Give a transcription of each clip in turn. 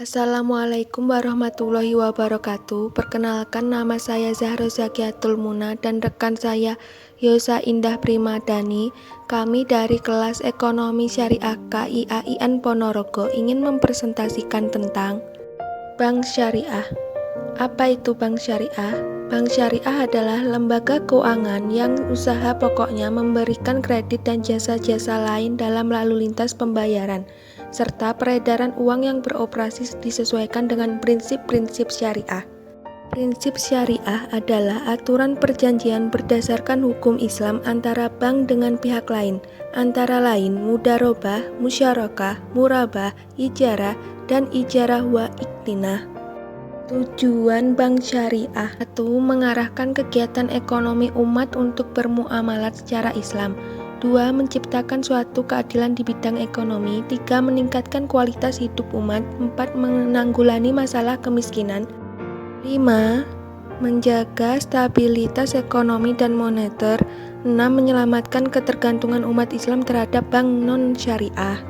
Assalamualaikum warahmatullahi wabarakatuh. Perkenalkan, nama saya Zahra Zakiatul Muna dan rekan saya Yosa Indah Primadani. Kami dari kelas Ekonomi Syariah KIAIN Ponorogo ingin mempresentasikan tentang Bank Syariah. Apa itu Bank Syariah? Bank Syariah adalah lembaga keuangan yang usaha pokoknya memberikan kredit dan jasa-jasa lain dalam lalu lintas pembayaran, serta peredaran uang yang beroperasi disesuaikan dengan prinsip-prinsip syariah. Prinsip syariah adalah aturan perjanjian berdasarkan hukum Islam antara bank dengan pihak lain, antara lain mudharabah, musyarakah, murabah, ijarah, dan ijarah wa iktinah. Tujuan Bank Syariah itu mengarahkan kegiatan ekonomi umat untuk bermuamalat secara Islam. 2. Menciptakan suatu keadilan di bidang ekonomi. 3. Meningkatkan kualitas hidup umat. 4. Menanggulangi masalah kemiskinan. 5. Menjaga stabilitas ekonomi dan moneter. 6. Menyelamatkan ketergantungan umat Islam terhadap bank non-syariah.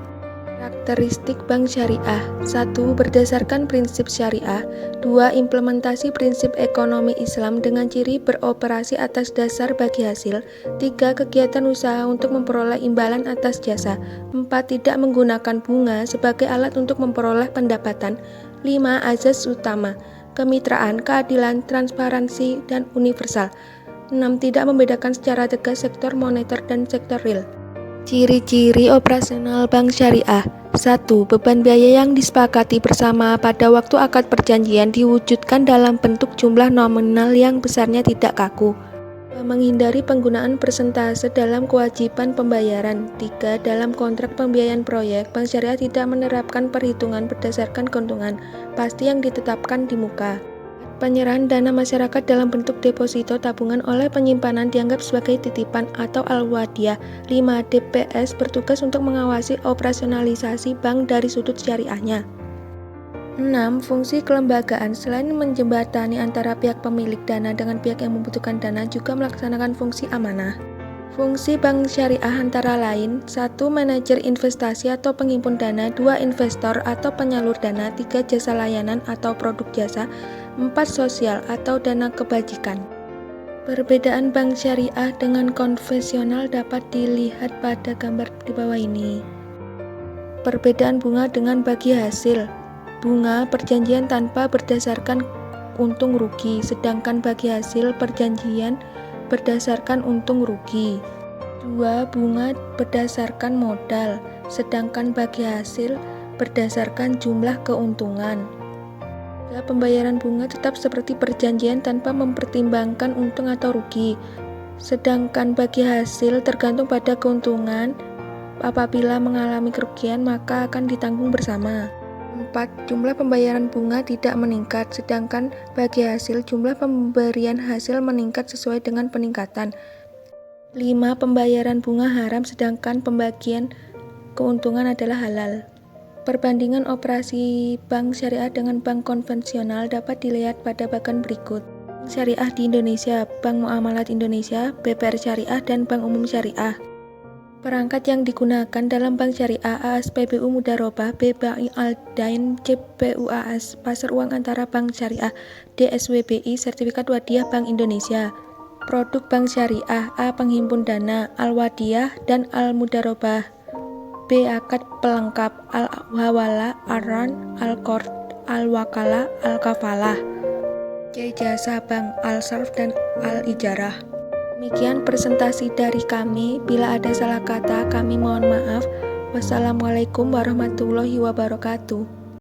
Karakteristik Bank Syariah. 1. Berdasarkan prinsip syariah. 2. Implementasi prinsip ekonomi Islam dengan ciri beroperasi atas dasar bagi hasil. 3. Kegiatan usaha untuk memperoleh imbalan atas jasa. 4. Tidak menggunakan bunga sebagai alat untuk memperoleh pendapatan. 5. Azas utama: kemitraan, keadilan, transparansi, dan universal. 6. Tidak membedakan secara tegas sektor moneter dan sektor real. Ciri-ciri operasional Bank Syariah. 1. Beban biaya yang disepakati bersama pada waktu akad perjanjian diwujudkan dalam bentuk jumlah nominal yang besarnya tidak kaku. 2. Menghindari penggunaan persentase dalam kewajiban pembayaran. 3. Dalam kontrak pembiayaan proyek, Bank Syariah tidak menerapkan perhitungan berdasarkan keuntungan pasti yang ditetapkan di muka. Penyerahan dana masyarakat dalam bentuk deposito tabungan oleh penyimpanan dianggap sebagai titipan atau al-wadiyah. 5. DPS bertugas untuk mengawasi operasionalisasi bank dari sudut syariahnya. 6. Fungsi kelembagaan. Selain menjembatani antara pihak pemilik dana dengan pihak yang membutuhkan dana, juga melaksanakan fungsi amanah. Fungsi Bank Syariah antara lain: 1. Manajer investasi atau penghimpun dana. 2. Investor atau penyalur dana. 3. Jasa layanan atau produk jasa. 4. Sosial atau dana kebajikan. Perbedaan Bank Syariah dengan konvensional dapat dilihat pada gambar di bawah ini. Perbedaan bunga dengan bagi hasil. Bunga perjanjian tanpa berdasarkan untung rugi, sedangkan bagi hasil perjanjian berdasarkan untung rugi. 2. Bunga berdasarkan modal, sedangkan bagi hasil berdasarkan jumlah keuntungan. Pembayaran bunga tetap seperti perjanjian tanpa mempertimbangkan untung atau rugi, sedangkan bagi hasil tergantung pada keuntungan. Apabila mengalami kerugian, maka akan ditanggung bersama. 4. Jumlah pembayaran bunga tidak meningkat, sedangkan bagi hasil jumlah pemberian hasil meningkat sesuai dengan peningkatan. 5. Pembayaran bunga haram, sedangkan pembagian keuntungan adalah halal. Perbandingan operasi Bank Syariah dengan bank konvensional dapat dilihat pada bagian berikut. Bank Syariah di Indonesia, Bank Muamalat Indonesia, BPR Syariah, dan Bank Umum Syariah. Perangkat yang digunakan dalam Bank Syariah: A. SPBU Mudharabah, B. Bank Al-Dain, C. PUAS Pasar Uang Antara Bank Syariah, D. SWBI Sertifikat Wadiyah Bank Indonesia. Produk Bank Syariah: A. Penghimpun dana, Al-Wadiyah, dan Al-Mudharabah. B. Akad pelengkap, Al-Hawala, Ar-Ran, Al-Qard, Al-Wakalah, Al-Kafalah. C. Jasa bank, Al-Sarf, dan Al-Ijarah. Demikian presentasi dari kami. Bila ada salah kata, kami mohon maaf. Wassalamualaikum warahmatullahi wabarakatuh.